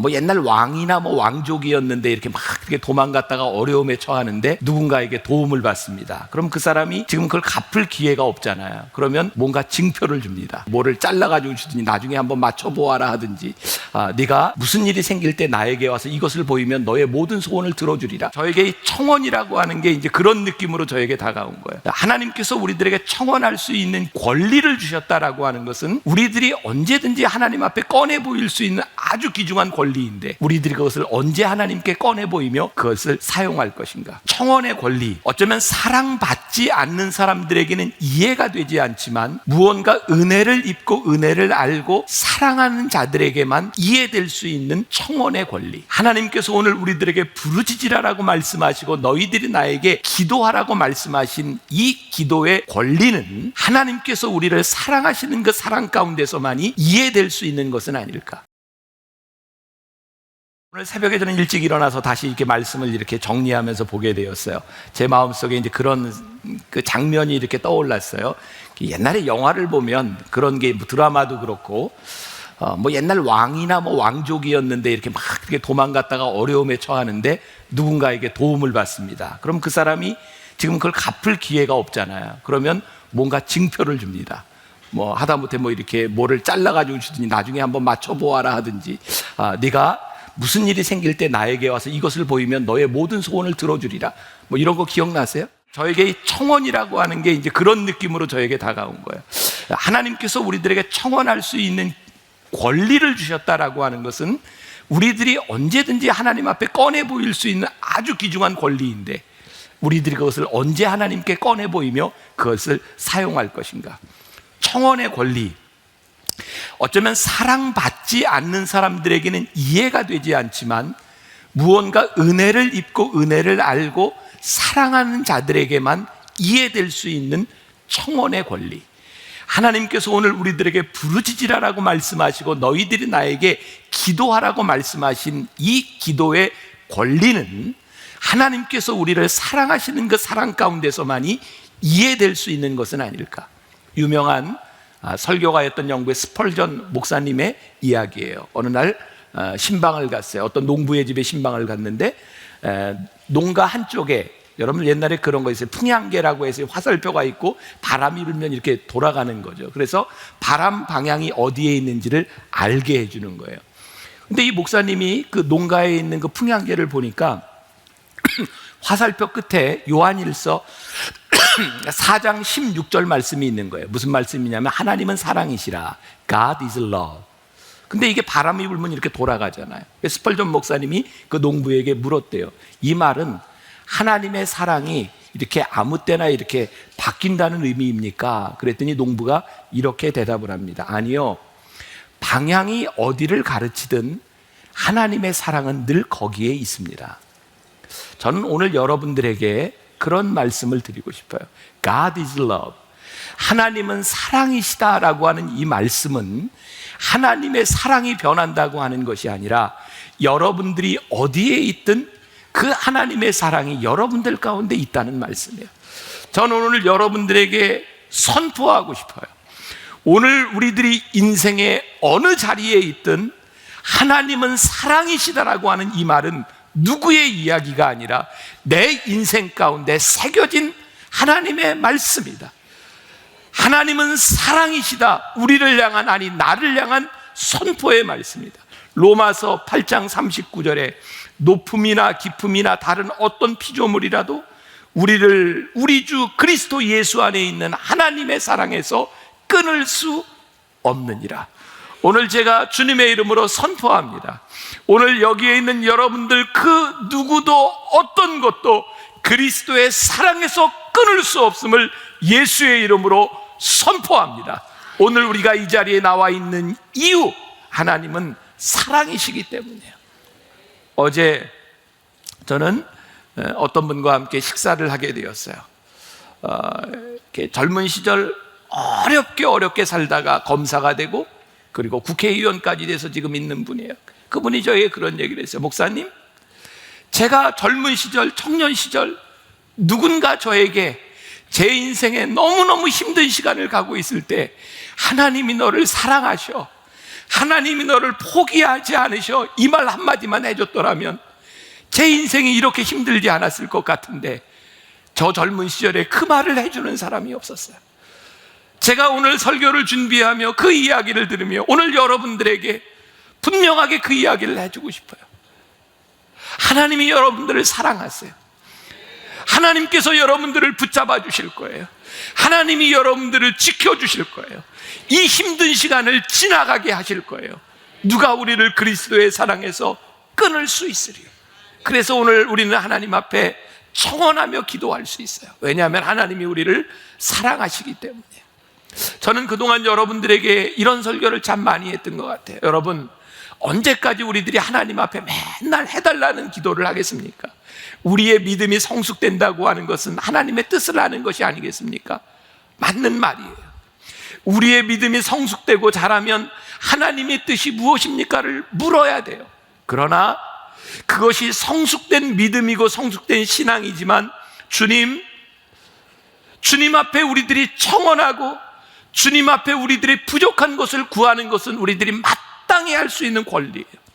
옛날 왕이나 왕족이었는데 이렇게 막 이렇게 도망갔다가 어려움에 처하는데 누군가에게 도움을 받습니다. 그럼 그 사람이 지금 그걸 갚을 기회가 없잖아요. 그러면 뭔가 징표를 줍니다. 뭐를 잘라가지고 주든지 나중에 한번 맞춰보아라 하든지, 네가 무슨 일이 생길 때 나에게 와서 이것을 보이면 너의 모든 소원을 들어주리라. 저에게 청원이라고 하는 게 이제 그런 느낌으로 저에게 다가온 거예요. 하나님께서 우리들에게 청원할 수 있는 권리를 주셨다라고 하는 것은 우리들이 언제든지 하나님 앞에 꺼내 보일 수 있는 아주 귀중한 권리인데, 우리들이 그것을 언제 하나님께 꺼내 보이며 그것을 사용할 것인가. 청원의 권리, 어쩌면 사랑받지 않는 사람들에게는 이해가 되지 않지만 무언가 은혜를 입고 은혜를 알고 사랑하는 자들에게만 이해될 수 있는 청원의 권리. 하나님께서 오늘 우리들에게 부르짖으라라고 말씀하시고 너희들이 나에게 기도하라고 말씀하신 이 기도의 권리는 하나님께서 우리를 사랑하시는 그 사랑 가운데서만이 이해될 수 있는 것은 아닐까. 오늘 새벽에 저는 일찍 일어나서 다시 이렇게 말씀을 이렇게 정리하면서 보게 되었어요. 제 마음속에 이제 그런 그 장면이 이렇게 떠올랐어요. 옛날에 영화를 보면 그런 게 드라마도 그렇고, 옛날 왕이나 왕족이었는데 이렇게 막 이렇게 도망갔다가 어려움에 처하는데 누군가에게 도움을 받습니다. 그럼 그 사람이 지금 그걸 갚을 기회가 없잖아요. 그러면 뭔가 징표를 줍니다. 하다못해 이렇게 뭐를 잘라가지고 주든지 나중에 한번 맞춰보아라 하든지, 네가 무슨 일이 생길 때 나에게 와서 이것을 보이면 너의 모든 소원을 들어주리라. 이런 거 기억나세요? 저에게 청원이라고 하는 게 이제 그런 느낌으로 저에게 다가온 거예요. 하나님께서 우리들에게 청원할 수 있는 권리를 주셨다라고 하는 것은 우리들이 언제든지 하나님 앞에 꺼내 보일 수 있는 아주 귀중한 권리인데, 우리들이 그것을 언제 하나님께 꺼내 보이며 그것을 사용할 것인가. 청원의 권리, 어쩌면 사랑받지 않는 사람들에게는 이해가 되지 않지만 무언가 은혜를 입고 은혜를 알고 사랑하는 자들에게만 이해될 수 있는 청원의 권리. 하나님께서 오늘 우리들에게 부르짖으라라고 말씀하시고 너희들이 나에게 기도하라고 말씀하신 이 기도의 권리는 하나님께서 우리를 사랑하시는 그 사랑 가운데서만이 이해될 수 있는 것은 아닐까. 유명한 설교가였던 영국의 스펄전 목사님의 이야기예요. 어느 날 신방을 갔어요. 어떤 농부의 집에 신방을 갔는데 농가 한쪽에, 여러분 옛날에 그런 거 있어요. 풍향계라고 해서 화살표가 있고 바람이 불면 이렇게 돌아가는 거죠. 그래서 바람 방향이 어디에 있는지를 알게 해주는 거예요. 근데 이 목사님이 그 농가에 있는 그 풍향계를 보니까 화살표 끝에 요한일서 4장 16절 말씀이 있는 거예요. 무슨 말씀이냐면 하나님은 사랑이시라. God is love. 근데 이게 바람이 불면 이렇게 돌아가잖아요. 스펄전 목사님이 그 농부에게 물었대요. 이 말은 하나님의 사랑이 이렇게 아무 때나 이렇게 바뀐다는 의미입니까? 그랬더니 농부가 이렇게 대답을 합니다. 아니요, 방향이 어디를 가르치든 하나님의 사랑은 늘 거기에 있습니다. 저는 오늘 여러분들에게 그런 말씀을 드리고 싶어요. God is love. 하나님은 사랑이시다라고 하는 이 말씀은 하나님의 사랑이 변한다고 하는 것이 아니라 여러분들이 어디에 있든 그 하나님의 사랑이 여러분들 가운데 있다는 말씀이에요. 저는 오늘 여러분들에게 선포하고 싶어요. 오늘 우리들이 인생의 어느 자리에 있든 하나님은 사랑이시다라고 하는 이 말은 누구의 이야기가 아니라 내 인생 가운데 새겨진 하나님의 말씀이다. 하나님은 사랑이시다. 우리를 향한, 아니 나를 향한 선포의 말씀이다. 로마서 8장 39절에 높음이나 깊음이나 다른 어떤 피조물이라도 우리를 우리 주 그리스도 예수 안에 있는 하나님의 사랑에서 끊을 수 없느니라. 오늘 제가 주님의 이름으로 선포합니다. 오늘 여기에 있는 여러분들 그 누구도 어떤 것도 그리스도의 사랑에서 끊을 수 없음을 예수의 이름으로 선포합니다. 오늘 우리가 이 자리에 나와 있는 이유, 하나님은 사랑이시기 때문이에요. 어제 저는 어떤 분과 함께 식사를 하게 되었어요. 젊은 시절 어렵게 살다가 검사가 되고 그리고 국회의원까지 돼서 지금 있는 분이에요. 그분이 저에게 그런 얘기를 했어요. 목사님, 제가 젊은 시절, 청년 시절 누군가 저에게 제 인생에 너무너무 힘든 시간을 가고 있을 때 하나님이 너를 사랑하셔, 하나님이 너를 포기하지 않으셔, 이 말 한마디만 해줬더라면 제 인생이 이렇게 힘들지 않았을 것 같은데, 저 젊은 시절에 그 말을 해주는 사람이 없었어요. 제가 오늘 설교를 준비하며 그 이야기를 들으며 오늘 여러분들에게 분명하게 그 이야기를 해주고 싶어요. 하나님이 여러분들을 사랑하세요. 하나님께서 여러분들을 붙잡아 주실 거예요. 하나님이 여러분들을 지켜주실 거예요. 이 힘든 시간을 지나가게 하실 거예요. 누가 우리를 그리스도의 사랑에서 끊을 수 있으리요. 그래서 오늘 우리는 하나님 앞에 청원하며 기도할 수 있어요. 왜냐하면 하나님이 우리를 사랑하시기 때문이에요. 저는 그동안 여러분들에게 이런 설교를 참 많이 했던 것 같아요. 여러분, 언제까지 우리들이 하나님 앞에 맨날 해달라는 기도를 하겠습니까? 우리의 믿음이 성숙된다고 하는 것은 하나님의 뜻을 아는 것이 아니겠습니까? 맞는 말이에요. 우리의 믿음이 성숙되고 자라면 하나님의 뜻이 무엇입니까를 물어야 돼요. 그러나 그것이 성숙된 믿음이고 성숙된 신앙이지만 주님 앞에 우리들이 청원하고 주님 앞에 우리들의 부족한 것을 구하는 것은 우리들이 마땅히 할 수 있는 권리예요.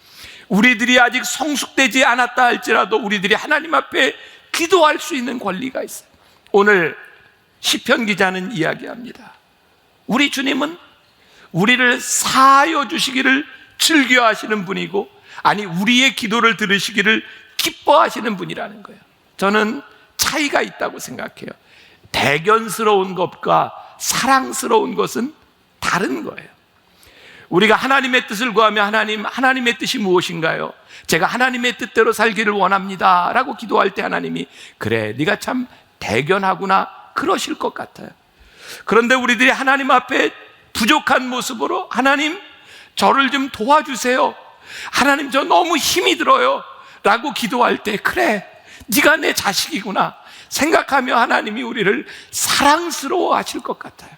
우리들이 아직 성숙되지 않았다 할지라도 우리들이 하나님 앞에 기도할 수 있는 권리가 있어요. 오늘 시편 기자는 이야기합니다. 우리 주님은 우리를 사하여 주시기를 즐겨하시는 분이고, 아니 우리의 기도를 들으시기를 기뻐하시는 분이라는 거예요. 저는 차이가 있다고 생각해요. 대견스러운 것과 사랑스러운 것은 다른 거예요. 우리가 하나님의 뜻을 구하며 하나님의 뜻이 무엇인가요? 제가 하나님의 뜻대로 살기를 원합니다 라고 기도할 때 하나님이 그래, 네가 참 대견하구나 그러실 것 같아요. 그런데 우리들이 하나님 앞에 부족한 모습으로 하나님 저를 좀 도와주세요, 하나님 저 너무 힘이 들어요 라고 기도할 때 그래, 네가 내 자식이구나 생각하며 하나님이 우리를 사랑스러워 하실 것 같아요.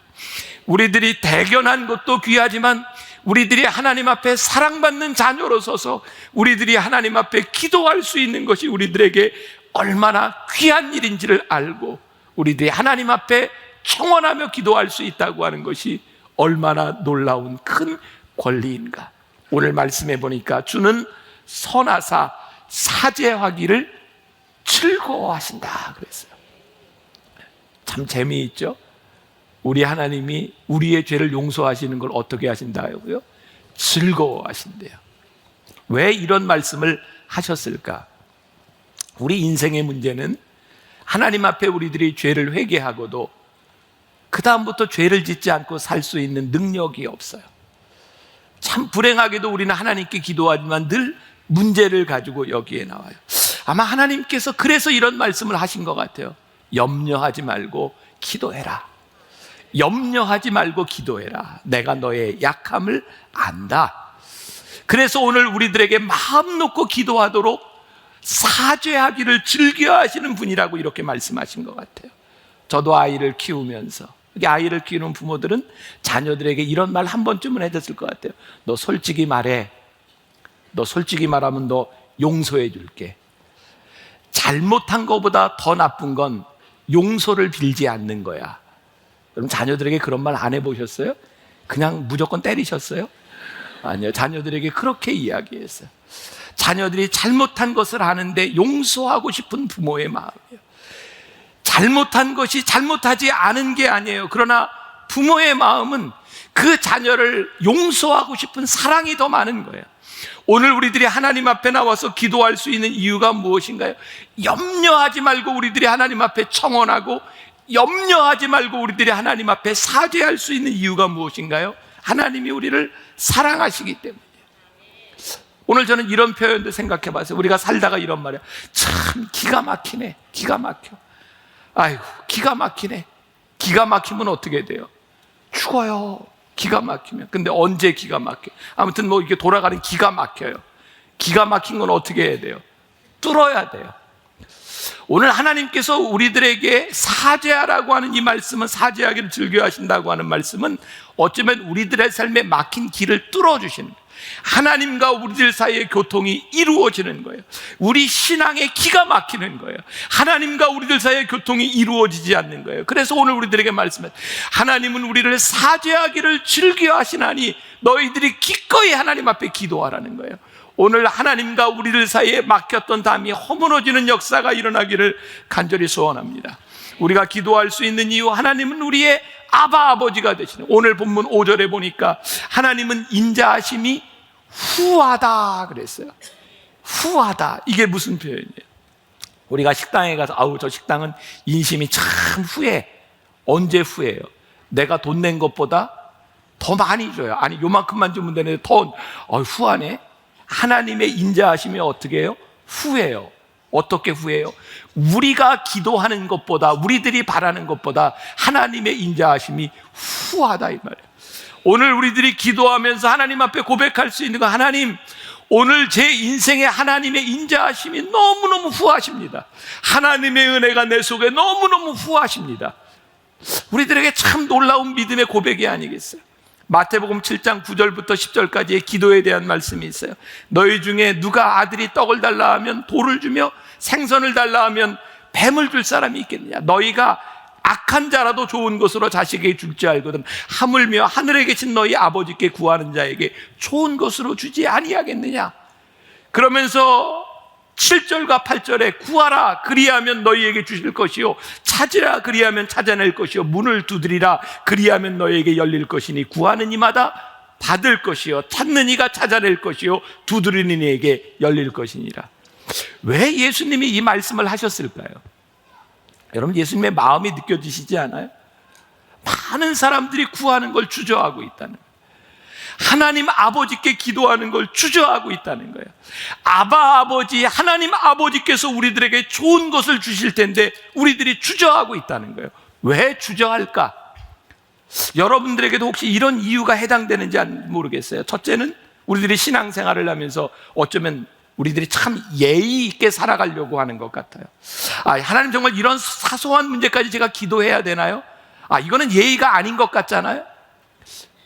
우리들이 대견한 것도 귀하지만 우리들이 하나님 앞에 사랑받는 자녀로 서서 우리들이 하나님 앞에 기도할 수 있는 것이 우리들에게 얼마나 귀한 일인지를 알고 우리들이 하나님 앞에 청원하며 기도할 수 있다고 하는 것이 얼마나 놀라운 큰 권리인가. 오늘 말씀해 보니까 주는 선하사 사죄하기를 즐거워하신다 그랬어요. 참 재미있죠? 우리 하나님이 우리의 죄를 용서하시는 걸 어떻게 하신다고요? 즐거워하신대요. 왜 이런 말씀을 하셨을까? 우리 인생의 문제는 하나님 앞에 우리들이 죄를 회개하고도 그 다음부터 죄를 짓지 않고 살 수 있는 능력이 없어요. 참 불행하게도 우리는 하나님께 기도하지만 늘 문제를 가지고 여기에 나와요. 아마 하나님께서 그래서 이런 말씀을 하신 것 같아요. 염려하지 말고 기도해라. 염려하지 말고 기도해라. 내가 너의 약함을 안다. 그래서 오늘 우리들에게 마음 놓고 기도하도록 사죄하기를 즐겨하시는 분이라고 이렇게 말씀하신 것 같아요. 저도 아이를 키우면서, 아이를 키우는 부모들은 자녀들에게 이런 말 한 번쯤은 해줬을 것 같아요. 너 솔직히 말해. 너 솔직히 말하면 너 용서해 줄게. 잘못한 것보다 더 나쁜 건 용서를 빌지 않는 거야. 그럼 자녀들에게 그런 말 안 해보셨어요? 그냥 무조건 때리셨어요? 아니요, 자녀들에게 그렇게 이야기했어요. 자녀들이 잘못한 것을 아는데 용서하고 싶은 부모의 마음이에요. 잘못한 것이 잘못하지 않은 게 아니에요. 그러나 부모의 마음은 그 자녀를 용서하고 싶은 사랑이 더 많은 거예요. 오늘 우리들이 하나님 앞에 나와서 기도할 수 있는 이유가 무엇인가요? 염려하지 말고 우리들이 하나님 앞에 청원하고 염려하지 말고 우리들이 하나님 앞에 사죄할 수 있는 이유가 무엇인가요? 하나님이 우리를 사랑하시기 때문이에요. 오늘 저는 이런 표현도 생각해 봤어요. 우리가 살다가 이런 말이야. 참 기가 막히네. 기가 막혀. 아이고 기가 막히네. 기가 막히면 어떻게 돼요? 죽어요. 기가 막히면. 근데 언제 기가 막혀? 아무튼 뭐 이렇게 돌아가는 기가 막혀요. 기가 막힌 건 어떻게 해야 돼요? 뚫어야 돼요. 오늘 하나님께서 우리들에게 사죄하라고 하는 이 말씀은, 사죄하기를 즐겨하신다고 하는 말씀은 어쩌면 우리들의 삶에 막힌 길을 뚫어주시는 거예요. 하나님과 우리들 사이의 교통이 이루어지는 거예요. 우리 신앙에 기가 막히는 거예요. 하나님과 우리들 사이의 교통이 이루어지지 않는 거예요. 그래서 오늘 우리들에게 말씀해, 하나님은 우리를 사죄하기를 즐겨 하시나니 너희들이 기꺼이 하나님 앞에 기도하라는 거예요. 오늘 하나님과 우리들 사이에 막혔던 담이 허물어지는 역사가 일어나기를 간절히 소원합니다. 우리가 기도할 수 있는 이유, 하나님은 우리의 아바 아버지가 되시는, 오늘 본문 5절에 보니까 하나님은 인자하심이 후하다 그랬어요. 후하다, 이게 무슨 표현이에요? 우리가 식당에 가서 아우 저 식당은 인심이 참 후해. 언제 후해요? 내가 돈 낸 것보다 더 많이 줘요. 아니 요만큼만 주면 되는데 더 후하네. 하나님의 인자하심이 어떻게 해요? 후해요. 어떻게 후해요? 우리가 기도하는 것보다, 우리들이 바라는 것보다 하나님의 인자하심이 후하다 이 말이에요. 오늘 우리들이 기도하면서 하나님 앞에 고백할 수 있는 거, 하나님 오늘 제 인생에 하나님의 인자하심이 너무너무 후하십니다. 하나님의 은혜가 내 속에 너무너무 후하십니다. 우리들에게 참 놀라운 믿음의 고백이 아니겠어요? 마태복음 7장 9절부터 10절까지의 기도에 대한 말씀이 있어요. 너희 중에 누가 아들이 떡을 달라 하면 돌을 주며 생선을 달라 하면 뱀을 줄 사람이 있겠느냐? 너희가 악한 자라도 좋은 것으로 자식에게 줄 줄 알거든 하물며 하늘에 계신 너희 아버지께 구하는 자에게 좋은 것으로 주지 아니하겠느냐? 그러면서 7절과 8절에 구하라 그리하면 너희에게 주실 것이요 찾으라 그리하면 찾아낼 것이요 문을 두드리라 그리하면 너희에게 열릴 것이니 구하는 이마다 받을 것이요 찾는 이가 찾아낼 것이요 두드리는 이에게 열릴 것이니라. 왜 예수님이 이 말씀을 하셨을까요? 여러분, 예수님의 마음이 느껴지시지 않아요? 많은 사람들이 구하는 걸 주저하고 있다는 거예요. 하나님 아버지께 기도하는 걸 주저하고 있다는 거예요. 아바 아버지, 하나님 아버지께서 우리들에게 좋은 것을 주실 텐데 우리들이 주저하고 있다는 거예요. 왜 주저할까? 여러분들에게도 혹시 이런 이유가 해당되는지 모르겠어요. 첫째는 우리들이 신앙생활을 하면서 어쩌면 우리들이 참 예의 있게 살아가려고 하는 것 같아요. 하나님 정말 이런 사소한 문제까지 제가 기도해야 되나요? 이거는 예의가 아닌 것 같잖아요.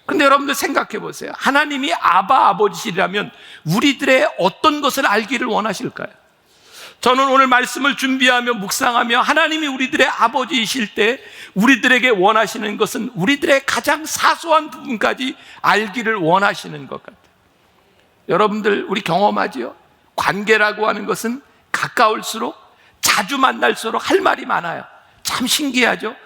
근데 여러분들 생각해 보세요. 하나님이 아바 아버지시라면 우리들의 어떤 것을 알기를 원하실까요? 저는 오늘 말씀을 준비하며 묵상하며 하나님이 우리들의 아버지이실 때 우리들에게 원하시는 것은 우리들의 가장 사소한 부분까지 알기를 원하시는 것 같아요. 여러분들 우리 경험하지요? 관계라고 하는 것은 가까울수록 자주 만날수록 할 말이 많아요. 참 신기하죠?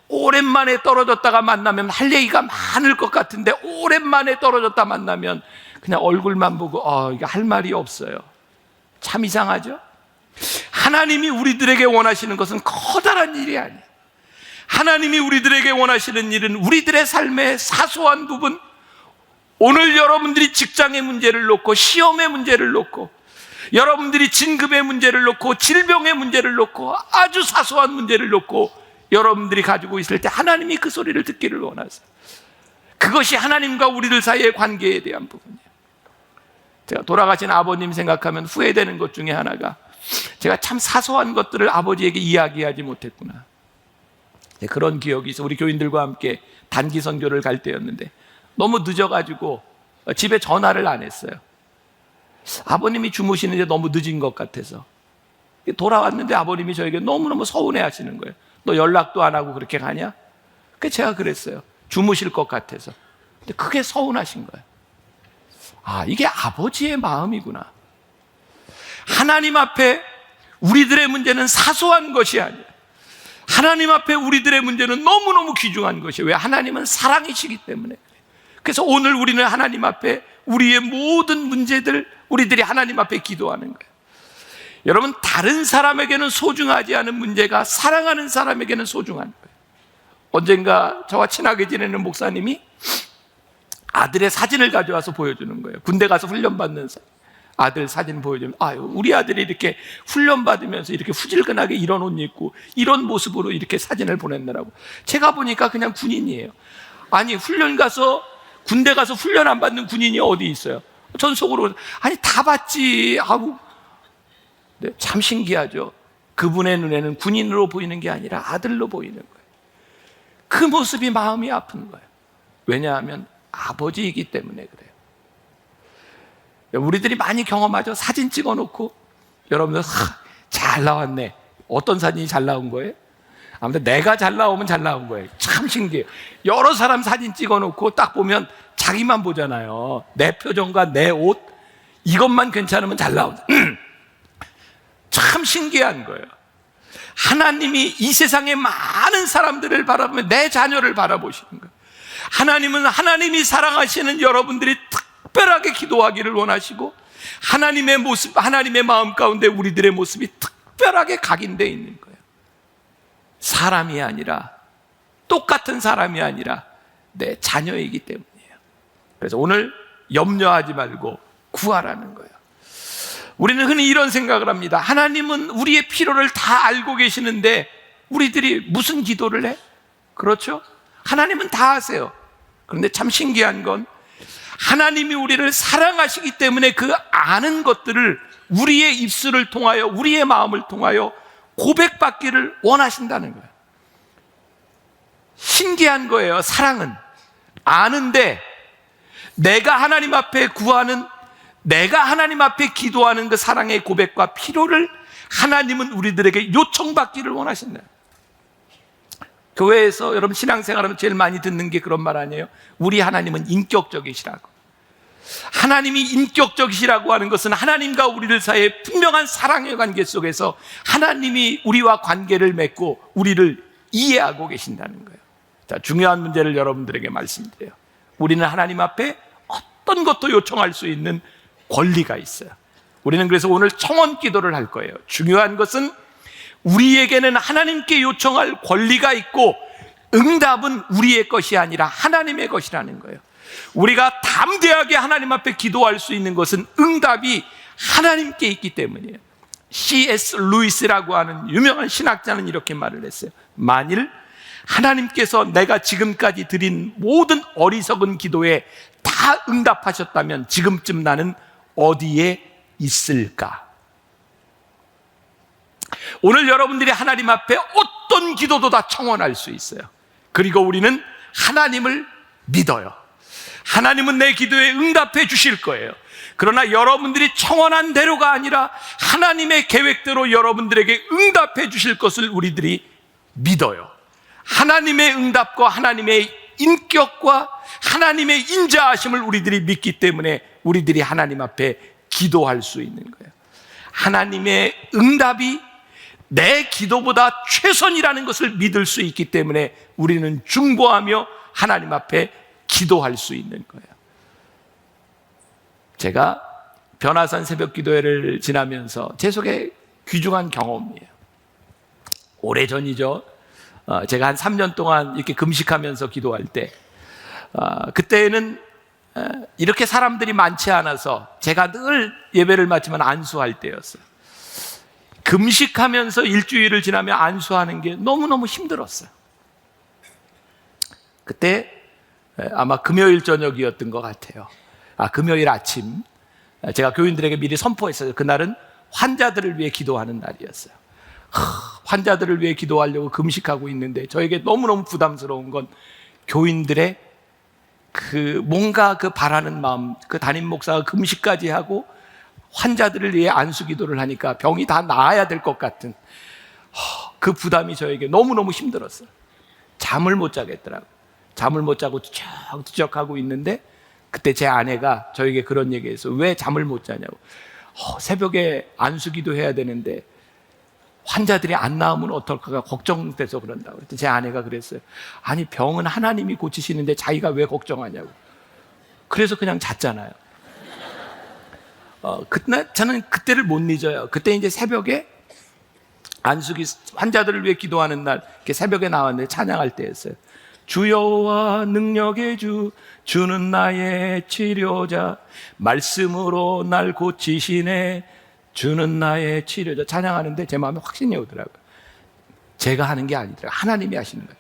오랜만에 떨어졌다가 만나면 할 얘기가 많을 것 같은데 오랜만에 떨어졌다 만나면 그냥 얼굴만 보고 이게 할 말이 없어요. 참 이상하죠? 하나님이 우리들에게 원하시는 것은 커다란 일이 아니에요. 하나님이 우리들에게 원하시는 일은 우리들의 삶의 사소한 부분, 오늘 여러분들이 직장의 문제를 놓고 시험의 문제를 놓고 여러분들이 진급의 문제를 놓고 질병의 문제를 놓고 아주 사소한 문제를 놓고 여러분들이 가지고 있을 때 하나님이 그 소리를 듣기를 원하세요. 그것이 하나님과 우리들 사이의 관계에 대한 부분이에요. 제가 돌아가신 아버님 생각하면 후회되는 것 중에 하나가 제가 참 사소한 것들을 아버지에게 이야기하지 못했구나. 그런 기억이 있어. 우리 교인들과 함께 단기 선교를 갈 때였는데 너무 늦어가지고 집에 전화를 안 했어요. 아버님이 주무시는데 너무 늦은 것 같아서 돌아왔는데 아버님이 저에게 너무너무 서운해 하시는 거예요. 너 연락도 안 하고 그렇게 가냐? 그래서 제가 그랬어요. 주무실 것 같아서. 근데 그게 서운하신 거예요. 이게 아버지의 마음이구나. 하나님 앞에 우리들의 문제는 사소한 것이 아니에요. 하나님 앞에 우리들의 문제는 너무너무 귀중한 것이에요. 왜? 하나님은 사랑이시기 때문에. 그래서 오늘 우리는 하나님 앞에 우리의 모든 문제들 우리들이 하나님 앞에 기도하는 거예요. 여러분, 다른 사람에게는 소중하지 않은 문제가 사랑하는 사람에게는 소중한 거예요. 언젠가 저와 친하게 지내는 목사님이 아들의 사진을 가져와서 보여주는 거예요. 군대 가서 훈련받는 아들 사진 보여주면 우리 아들이 이렇게 훈련받으면서 이렇게 후질근하게 이런 옷 입고 이런 모습으로 이렇게 사진을 보냈느라고. 제가 보니까 그냥 군인이에요. 아니, 군대 가서 훈련 안 받는 군인이 어디 있어요? 전 속으로 다 받지 하고. 네, 참 신기하죠. 그분의 눈에는 군인으로 보이는 게 아니라 아들로 보이는 거예요. 그 모습이 마음이 아픈 거예요. 왜냐하면 아버지이기 때문에 그래요. 우리들이 많이 경험하죠. 사진 찍어놓고 여러분들 잘 나왔네. 어떤 사진이 잘 나온 거예요? 아무튼 내가 잘 나오면 잘 나온 거예요. 참 신기해요. 여러 사람 사진 찍어놓고 딱 보면 자기만 보잖아요. 내 표정과 내 옷 이것만 괜찮으면 잘 나온다. 참 신기한 거예요. 하나님이 이 세상의 많은 사람들을 바라보며 내 자녀를 바라보시는 거예요. 하나님은 하나님이 사랑하시는 여러분들이 특별하게 기도하기를 원하시고, 하나님의 모습, 하나님의 마음 가운데 우리들의 모습이 특별하게 각인되어 있는 거예요. 사람이 아니라, 똑같은 사람이 아니라 내 자녀이기 때문이에요. 그래서 오늘 염려하지 말고 구하라는 거예요. 우리는 흔히 이런 생각을 합니다. 하나님은 우리의 필요를 다 알고 계시는데 우리들이 무슨 기도를 해? 그렇죠? 하나님은 다 아세요. 그런데 참 신기한 건 하나님이 우리를 사랑하시기 때문에 그 아는 것들을 우리의 입술을 통하여, 우리의 마음을 통하여 고백받기를 원하신다는 거예요. 신기한 거예요. 사랑은 아는데 내가 하나님 앞에 구하는, 내가 하나님 앞에 기도하는 그 사랑의 고백과 필요를 하나님은 우리들에게 요청받기를 원하신다. 교회에서 여러분 신앙생활하면 제일 많이 듣는 게 그런 말 아니에요? 우리 하나님은 인격적이시라고. 하나님이 인격적이시라고 하는 것은 하나님과 우리들 사이에 분명한 사랑의 관계 속에서 하나님이 우리와 관계를 맺고 우리를 이해하고 계신다는 거예요. 자, 중요한 문제를 여러분들에게 말씀드려요. 우리는 하나님 앞에 어떤 것도 요청할 수 있는 권리가 있어요. 우리는 그래서 오늘 청원 기도를 할 거예요. 중요한 것은 우리에게는 하나님께 요청할 권리가 있고 응답은 우리의 것이 아니라 하나님의 것이라는 거예요. 우리가 담대하게 하나님 앞에 기도할 수 있는 것은 응답이 하나님께 있기 때문이에요. C.S. 루이스라고 하는 유명한 신학자는 이렇게 말을 했어요. 만일 하나님께서 내가 지금까지 드린 모든 어리석은 기도에 다 응답하셨다면 지금쯤 나는 어디에 있을까? 오늘 여러분들이 하나님 앞에 어떤 기도도 다 청원할 수 있어요. 그리고 우리는 하나님을 믿어요. 하나님은 내 기도에 응답해 주실 거예요. 그러나 여러분들이 청원한 대로가 아니라 하나님의 계획대로 여러분들에게 응답해 주실 것을 우리들이 믿어요. 하나님의 응답과 하나님의 인격과 하나님의 인자하심을 우리들이 믿기 때문에 우리들이 하나님 앞에 기도할 수 있는 거예요. 하나님의 응답이 내 기도보다 최선이라는 것을 믿을 수 있기 때문에 우리는 중보하며 하나님 앞에 기도할 수 있는 거예요. 제가 변화산 새벽기도회를 지나면서 제 속에 귀중한 경험이에요. 오래전이죠. 제가 한 3년 동안 이렇게 금식하면서 기도할 때, 그때는 이렇게 사람들이 많지 않아서 제가 늘 예배를 마치면 안수할 때였어요. 금식하면서 일주일을 지나면 안수하는 게 너무너무 힘들었어요. 그때 아마 금요일 저녁이었던 것 같아요. 금요일 아침 제가 교인들에게 미리 선포했어요. 그날은 환자들을 위해 기도하는 날이었어요. 환자들을 위해 기도하려고 금식하고 있는데 저에게 너무너무 부담스러운 건 교인들의 뭔가 바라는 마음, 담임 목사가 금식까지 하고 환자들을 위해 안수 기도를 하니까 병이 다 나아야 될 것 같은 그 부담이 저에게 너무너무 힘들었어요. 잠을 못 자겠더라고요. 잠을 못 자고 뒤척뒤척하고 있는데 그때 제 아내가 저에게 그런 얘기했어요. 왜 잠을 못 자냐고. 새벽에 안수 기도해야 되는데 환자들이 안 나오면 어떨까 걱정돼서 그런다고. 그랬더니 제 아내가 그랬어요. 아니 병은 하나님이 고치시는데 자기가 왜 걱정하냐고. 그래서 그냥 잤잖아요. 저는 그때를 못 잊어요. 그때 이제 새벽에 안수기 환자들을 위해 기도하는 날 이렇게 새벽에 나왔는데 찬양할 때였어요. 주여와 능력의 주, 주는 나의 치료자, 말씀으로 날 고치시네, 주는 나의 치료자. 찬양하는데 제 마음에 확신이 오더라고요. 제가 하는 게 아니더라고요. 하나님이 하시는 거예요.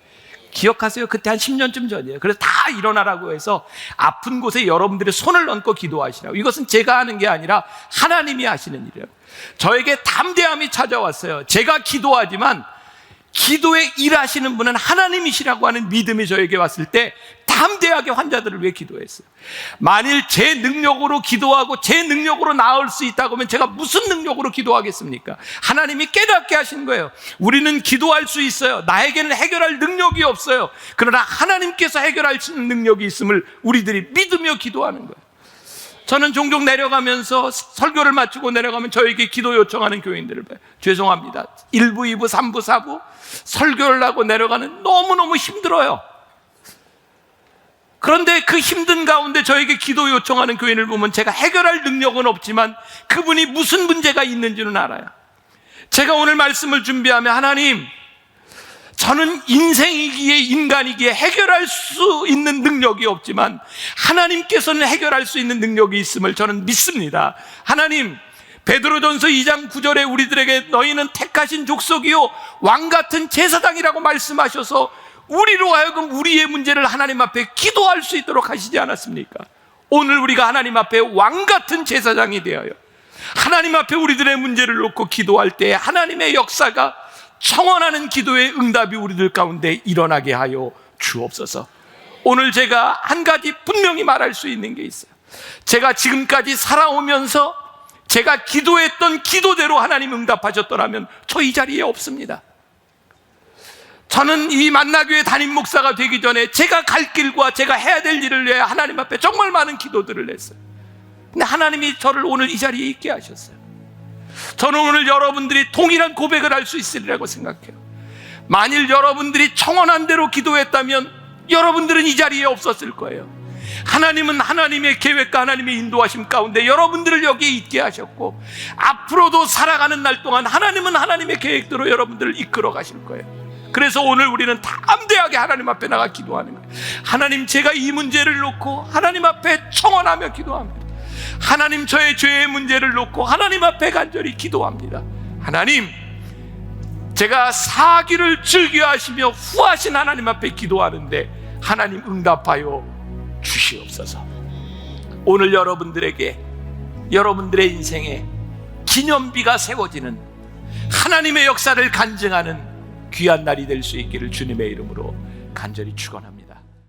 기억하세요? 그때 한 10년쯤 전이에요. 그래서 다 일어나라고 해서 아픈 곳에 여러분들의 손을 얹고 기도하시라고. 이것은 제가 하는 게 아니라 하나님이 하시는 일이에요. 저에게 담대함이 찾아왔어요. 제가 기도하지만 기도에 일하시는 분은 하나님이시라고 하는 믿음이 저에게 왔을 때 담대하게 환자들을 위해 기도했어요. 만일 제 능력으로 기도하고 제 능력으로 나을 수 있다고 하면 제가 무슨 능력으로 기도하겠습니까? 하나님이 깨닫게 하신 거예요. 우리는 기도할 수 있어요. 나에게는 해결할 능력이 없어요. 그러나 하나님께서 해결할 수 있는 능력이 있음을 우리들이 믿으며 기도하는 거예요. 저는 종종 내려가면서 설교를 마치고 내려가면 저에게 기도 요청하는 교인들을 봐요. 죄송합니다. 1부, 2부, 3부, 4부 설교를 하고 내려가는 너무너무 힘들어요. 그런데 그 힘든 가운데 저에게 기도 요청하는 교인을 보면 제가 해결할 능력은 없지만 그분이 무슨 문제가 있는지는 알아요. 제가 오늘 말씀을 준비하면 하나님, 저는 인생이기에 인간이기에 해결할 수 있는 능력이 없지만 하나님께서는 해결할 수 있는 능력이 있음을 저는 믿습니다. 하나님, 베드로전서 2장 9절에 우리들에게 너희는 택하신 족속이요 왕같은 제사장이라고 말씀하셔서 우리로 하여금 우리의 문제를 하나님 앞에 기도할 수 있도록 하시지 않았습니까? 오늘 우리가 하나님 앞에 왕같은 제사장이 되어요 하나님 앞에 우리들의 문제를 놓고 기도할 때 하나님의 역사가 청원하는 기도의 응답이 우리들 가운데 일어나게 하여 주옵소서. 오늘 제가 한 가지 분명히 말할 수 있는 게 있어요. 제가 지금까지 살아오면서 제가 기도했던 기도대로 하나님 응답하셨더라면 저 이 자리에 없습니다. 저는 이 만나교회 담임 목사가 되기 전에 제가 갈 길과 제가 해야 될 일을 위해 하나님 앞에 정말 많은 기도들을 했어요. 근데 하나님이 저를 오늘 이 자리에 있게 하셨어요. 저는 오늘 여러분들이 동일한 고백을 할 수 있으리라고 생각해요. 만일 여러분들이 청원한 대로 기도했다면 여러분들은 이 자리에 없었을 거예요. 하나님은 하나님의 계획과 하나님의 인도하심 가운데 여러분들을 여기에 있게 하셨고 앞으로도 살아가는 날 동안 하나님은 하나님의 계획대로 여러분들을 이끌어 가실 거예요. 그래서 오늘 우리는 담대하게 하나님 앞에 나가 기도하는 거예요. 하나님, 제가 이 문제를 놓고 하나님 앞에 청원하며 기도합니다. 하나님, 저의 죄의 문제를 놓고 하나님 앞에 간절히 기도합니다. 하나님, 제가 사기를 즐겨하시며 후하신 하나님 앞에 기도하는데 하나님 응답하여 주시옵소서. 오늘 여러분들에게 여러분들의 인생에 기념비가 세워지는 하나님의 역사를 간증하는 귀한 날이 될 수 있기를 주님의 이름으로 간절히 축원합니다.